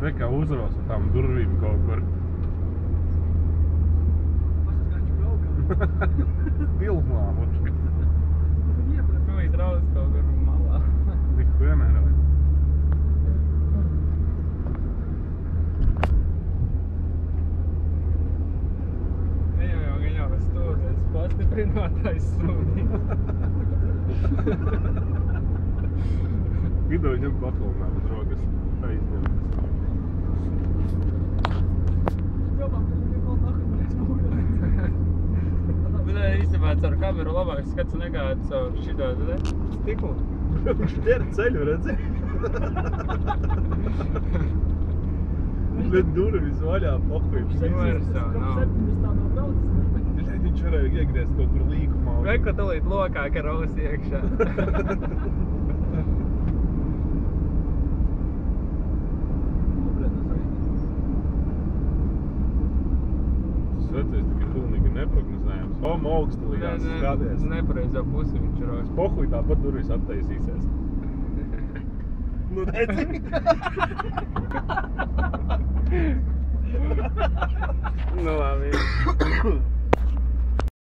Re kā uzros ar tām durvīm kaut kur. Pilnā, mučka. Tūlīt raudz kaut kur malā. Neko vienmēr. Gan jau stūries, pastiprinātais sūdīs. Vidū viņam pakalnā bez rokas aizņemtas. Bet īstenībā caur kameru labāk skats nekā caur šito stiklu. Viņš ķer ceļu, redzi? Bet durvis vaļā pohuļš. Viņš varēja iegriezt kaut kur līkumā. Veko tulīt lokā, ka raus iekšā. Vecais tikai pilnīgi neprognozējams. Oma augstalījās skaties. Nepareizā pusi viņš raus. Pohuļ tāpat durvis attaisīsies. Nu, redzi? Nu labi.